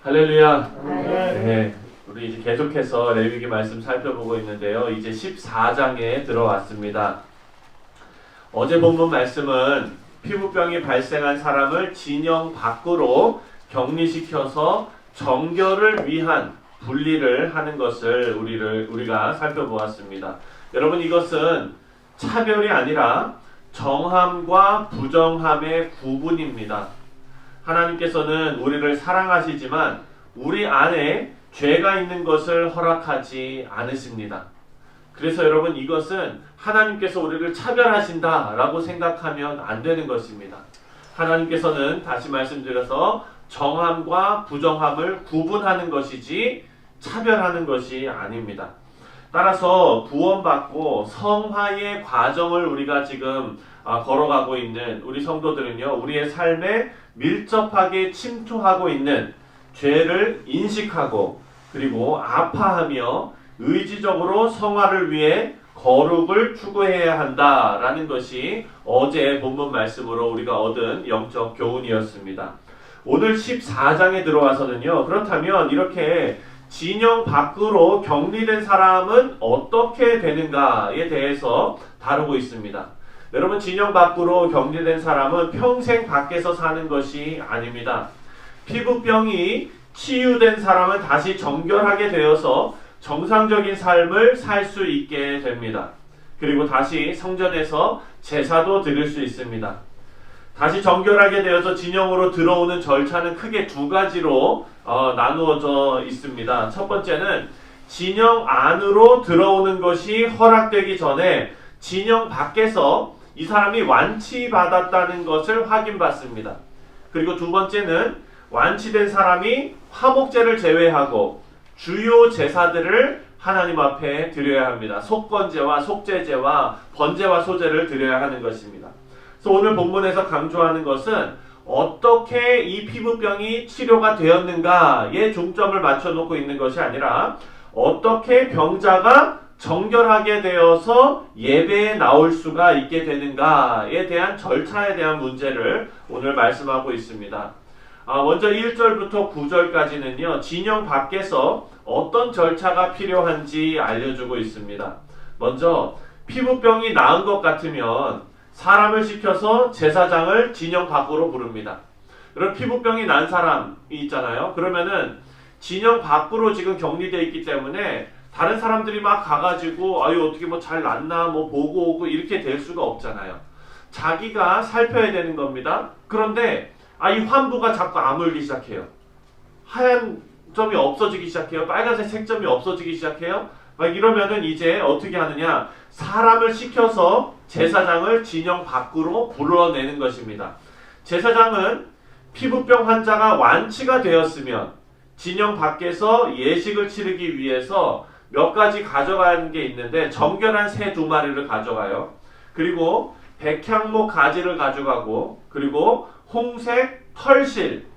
할렐루야. 네. 네, 우리 이제 계속해서 레위기 말씀 살펴보고 있는데요. 이제 14장에 들어왔습니다. 어제 본문 말씀은 피부병이 발생한 사람을 진영 밖으로 격리시켜서 정결을 위한 분리를 하는 것을 우리가 살펴보았습니다. 여러분, 이것은 차별이 아니라 정함과 부정함의 구분입니다. 하나님께서는 우리를 사랑하시지만 우리 안에 죄가 있는 것을 허락하지 않으십니다. 그래서 여러분, 이것은 하나님께서 우리를 차별하신다라고 생각하면 안 되는 것입니다. 하나님께서는 다시 말씀드려서 정함과 부정함을 구분하는 것이지 차별하는 것이 아닙니다. 따라서 구원받고 성화의 과정을 우리가 지금 걸어가고 있는 우리 성도들은요, 우리의 삶에 밀접하게 침투하고 있는 죄를 인식하고 그리고 아파하며 의지적으로 성화를 위해 거룩을 추구해야 한다라는 것이 어제 본문 말씀으로 우리가 얻은 영적 교훈이었습니다. 오늘 14장에 들어와서는요, 그렇다면 이렇게 진영 밖으로 격리된 사람은 어떻게 되는가에 대해서 다루고 있습니다. 여러분, 진영 밖으로 격리된 사람은 평생 밖에서 사는 것이 아닙니다. 피부병이 치유된 사람은 다시 정결하게 되어서 정상적인 삶을 살 수 있게 됩니다. 그리고 다시 성전에서 제사도 드릴 수 있습니다. 다시 정결하게 되어서 진영으로 들어오는 절차는 크게 두 가지로 나누어져 있습니다. 첫 번째는 진영 안으로 들어오는 것이 허락되기 전에 진영 밖에서 이 사람이 완치받았다는 것을 확인받습니다. 그리고 두 번째는 완치된 사람이 화목제를 제외하고 주요 제사들을 하나님 앞에 드려야 합니다. 속건제와 속죄제와 번제와 소제를 드려야 하는 것입니다. 그래서 오늘 본문에서 강조하는 것은 어떻게 이 피부병이 치료가 되었는가에 중점을 맞춰놓고 있는 것이 아니라 어떻게 병자가 정결하게 되어서 예배에 나올 수가 있게 되는가에 대한 절차에 대한 문제를 오늘 말씀하고 있습니다. 먼저 1절부터 9절까지는요, 진영 밖에서 어떤 절차가 필요한지 알려주고 있습니다. 먼저 피부병이 나은 것 같으면 사람을 시켜서 제사장을 진영 밖으로 부릅니다. 그럼 피부병이 난 사람이 있잖아요. 그러면은 진영 밖으로 지금 격리되어 있기 때문에 다른 사람들이 막 가가지고 어떻게 뭐 잘 났나 뭐 보고 오고 이렇게 될 수가 없잖아요. 자기가 살펴야 되는 겁니다. 그런데 이 환부가 자꾸 아물기 시작해요. 하얀 점이 없어지기 시작해요. 빨간색 색점이 없어지기 시작해요. 막 이러면은 이제 어떻게 하느냐, 사람을 시켜서 제사장을 진영 밖으로 불러내는 것입니다. 제사장은 피부병 환자가 완치가 되었으면 진영 밖에서 예식을 치르기 위해서 몇 가지 가져가는 게 있는데, 정결한 새 2마리를 가져가요. 그리고 백향목 가지를 가져가고, 그리고 홍색 털실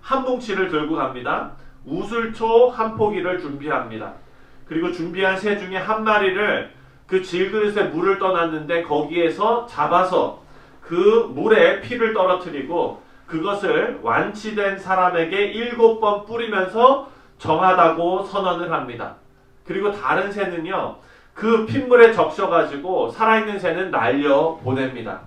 한 뭉치를 들고 갑니다. 우슬초 한 포기를 준비합니다. 그리고 준비한 새 중에 한 마리를 그 질그릇에 물을 떠놨는데 거기에서 잡아서 그 물에 피를 떨어뜨리고 그것을 완치된 사람에게 7번 뿌리면서 정하다고 선언을 합니다. 그리고 다른 새는요, 그 핏물에 적셔가지고 살아있는 새는 날려 보냅니다.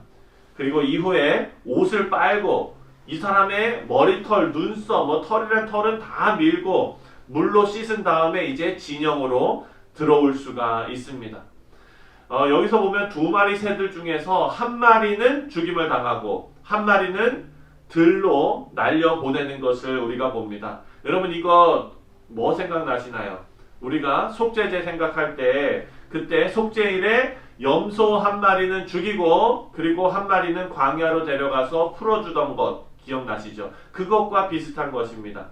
그리고 이후에 옷을 빨고 이 사람의 머리털, 눈썹, 털이란 털은 다 밀고 물로 씻은 다음에 이제 진영으로 들어올 수가 있습니다. 여기서 보면 2마리 새들 중에서 한 마리는 죽임을 당하고 한 마리는 들로 날려 보내는 것을 우리가 봅니다. 여러분, 이거 뭐 생각나시나요? 우리가 속죄제 생각할 때 그때 속죄일에 염소 한 마리는 죽이고 그리고 한 마리는 광야로 데려가서 풀어주던 것 기억나시죠? 그것과 비슷한 것입니다.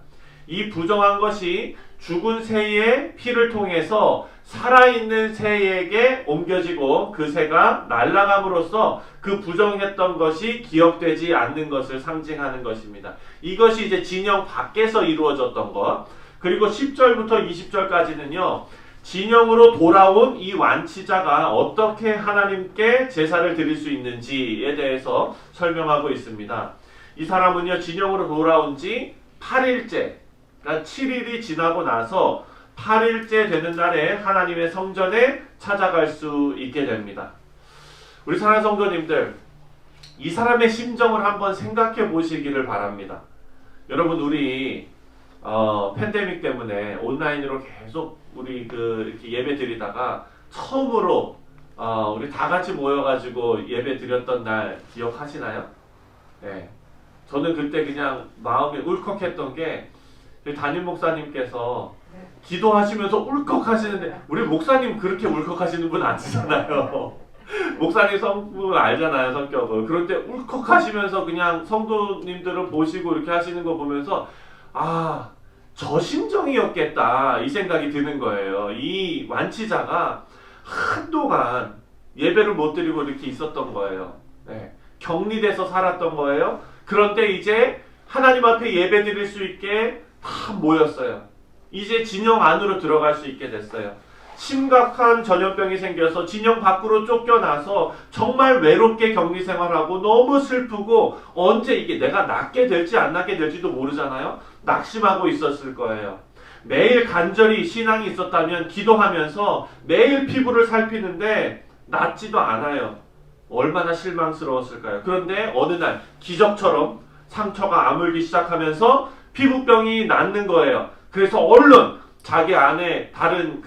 이 부정한 것이 죽은 새의 피를 통해서 살아있는 새에게 옮겨지고 그 새가 날아감으로써 그 부정했던 것이 기억되지 않는 것을 상징하는 것입니다. 이것이 이제 진영 밖에서 이루어졌던 것. 그리고 10절부터 20절까지는요, 진영으로 돌아온 이 완치자가 어떻게 하나님께 제사를 드릴 수 있는지에 대해서 설명하고 있습니다. 이 사람은요, 진영으로 돌아온 지 8일째, 그러니까 7일이 지나고 나서 8일째 되는 날에 하나님의 성전에 찾아갈 수 있게 됩니다. 우리 사랑하는 성도님들, 이 사람의 심정을 한번 생각해 보시기를 바랍니다. 여러분, 우리 팬데믹 때문에 온라인으로 계속 우리 이렇게 예배 드리다가 처음으로 우리 다 같이 모여가지고 예배 드렸던 날 기억하시나요? 네. 저는 그때 그냥 마음이 울컥했던 게 담임 목사님께서 기도하시면서 울컥하시는데, 우리 목사님 그렇게 울컥하시는 분 아니잖아요. 목사님 성분 알잖아요, 성격을. 그런데 울컥하시면서 그냥 성도님들을 보시고 이렇게 하시는 거 보면서 저 심정이었겠다 이 생각이 드는 거예요. 이 완치자가 한동안 예배를 못 드리고 이렇게 있었던 거예요. 네. 격리돼서 살았던 거예요. 그런데 이제 하나님 앞에 예배 드릴 수 있게 다 모였어요. 이제 진영 안으로 들어갈 수 있게 됐어요. 심각한 전염병이 생겨서 진영 밖으로 쫓겨나서 정말 외롭게 격리 생활하고 너무 슬프고, 언제 이게 내가 낫게 될지 안 낫게 될지도 모르잖아요. 낙심하고 있었을 거예요. 매일 간절히 신앙이 있었다면 기도하면서 매일 피부를 살피는데 낫지도 않아요. 얼마나 실망스러웠을까요? 그런데 어느 날 기적처럼 상처가 아물기 시작하면서 피부병이 낫는 거예요. 그래서 얼른 자기 안에 다른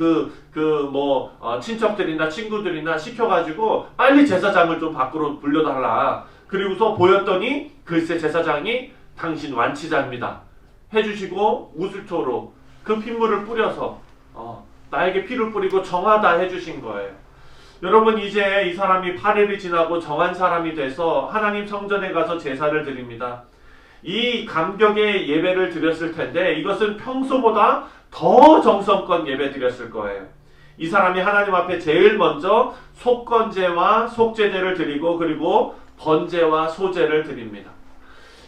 친척들이나 친구들이나 시켜가지고 빨리 제사장을 좀 밖으로 불려달라. 그리고서 보였더니 글쎄 제사장이 당신 완치자입니다 해주시고 우슬초로 그 핏물을 뿌려서 나에게 피를 뿌리고 정하다 해주신 거예요. 여러분, 이제 이 사람이 8일이 지나고 정한 사람이 돼서 하나님 성전에 가서 제사를 드립니다. 이 감격의 예배를 드렸을 텐데 이것은 평소보다 더 정성껏 예배 드렸을 거예요. 이 사람이 하나님 앞에 제일 먼저 속건제와 속제제를 드리고, 그리고 번제와 소제를 드립니다.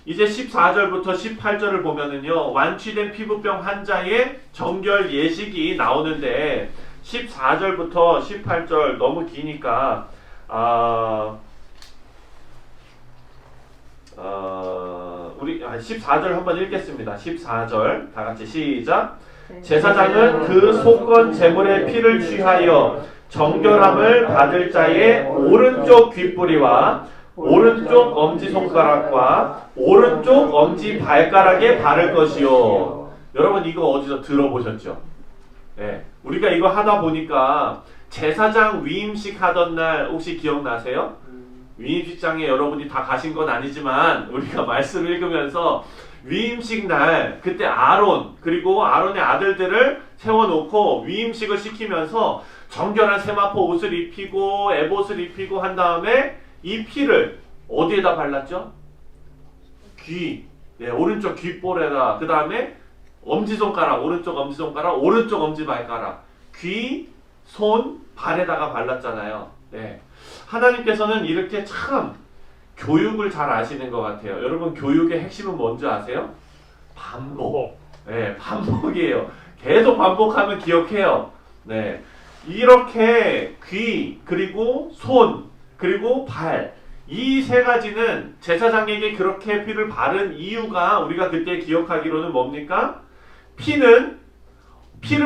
이제 14절부터 18절을 보면은요, 완치된 피부병 환자의 정결 예식이 나오는데 14절부터 18절 너무 기니까 우리 14절 한번 읽겠습니다. 14절 다 같이 시작. 제사장은 그 속건 제물의 피를 취하여 정결함을 받을 자의 오른쪽 귓뿌리와 오른쪽 엄지손가락과 오른쪽 엄지발가락에 바를 것이요. 여러분, 이거 어디서 들어보셨죠? 네, 우리가 이거 하다 보니까 제사장 위임식 하던 날 혹시 기억나세요? 위임식장에 여러분이 다 가신 건 아니지만 우리가 말씀을 읽으면서 위임식 날 그때 아론 그리고 아론의 아들들을 세워놓고 위임식을 시키면서 정결한 세마포 옷을 입히고 에봇을 입히고 한 다음에 이 피를 어디에다 발랐죠? 귀, 오른쪽 귓볼에다, 그 다음에 엄지손가락, 오른쪽 엄지손가락, 오른쪽 엄지발가락, 귀, 손, 발에다가 발랐잖아요. 네. 하나님께서는 이렇게 참 교육을 잘 아시는 것 같아요. 여러분, 교육의 핵심은 뭔지 아세요? 반복. 네, 반복이에요. 계속 반복하면 기억해요. 네. 이렇게 귀, 그리고 손, 그리고 발, 이 세 가지는 제사장에게 그렇게 피를 바른 이유가 우리가 그때 기억하기로는 뭡니까? 피를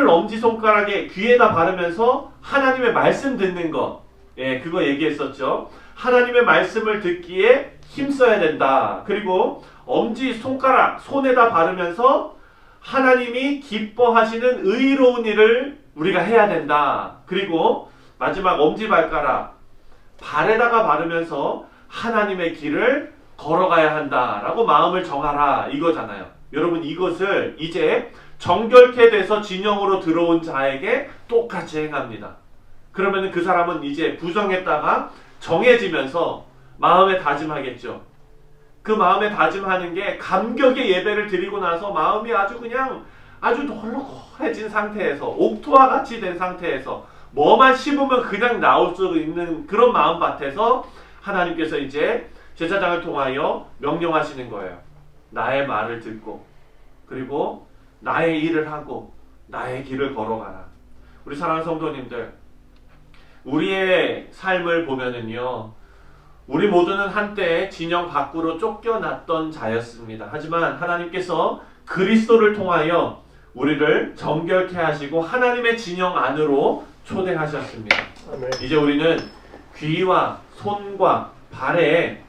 엄지손가락에 귀에다 바르면서 하나님의 말씀 듣는 거, 그거 얘기했었죠. 하나님의 말씀을 듣기에 힘써야 된다. 그리고 엄지손가락, 손에다 바르면서 하나님이 기뻐하시는 의로운 일을 우리가 해야 된다. 그리고 마지막 엄지발가락, 발에다가 바르면서 하나님의 길을 걸어가야 한다라고 마음을 정하라, 이거잖아요. 여러분, 이것을 이제 정결케 돼서 진영으로 들어온 자에게 똑같이 행합니다. 그러면 그 사람은 이제 부정했다가 정해지면서 마음에 다짐하겠죠. 그 마음에 다짐하는 게 감격의 예배를 드리고 나서 마음이 아주 널널해진 상태에서, 옥토와 같이 된 상태에서 뭐만 씹으면 그냥 나올 수 있는 그런 마음밭에서 하나님께서 이제 제사장을 통하여 명령하시는 거예요. 나의 말을 듣고, 그리고 나의 일을 하고 나의 길을 걸어가라. 우리 사랑하는 성도님들, 우리의 삶을 보면은요, 우리 모두는 한때 진영 밖으로 쫓겨났던 자였습니다. 하지만 하나님께서 그리스도를 통하여 우리를 정결케 하시고 하나님의 진영 안으로 초대하셨습니다. 아멘. 이제 우리는 귀와 손과 발에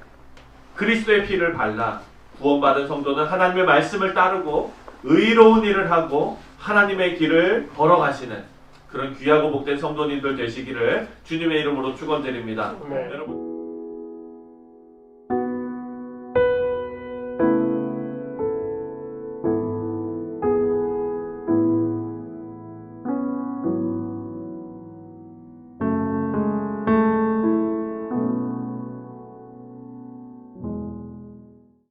그리스도의 피를 발라 구원받은 성도는 하나님의 말씀을 따르고 의로운 일을 하고 하나님의 길을 걸어가시는 그런 귀하고 복된 성도님들 되시기를 주님의 이름으로 축원드립니다. 아멘. 여러분.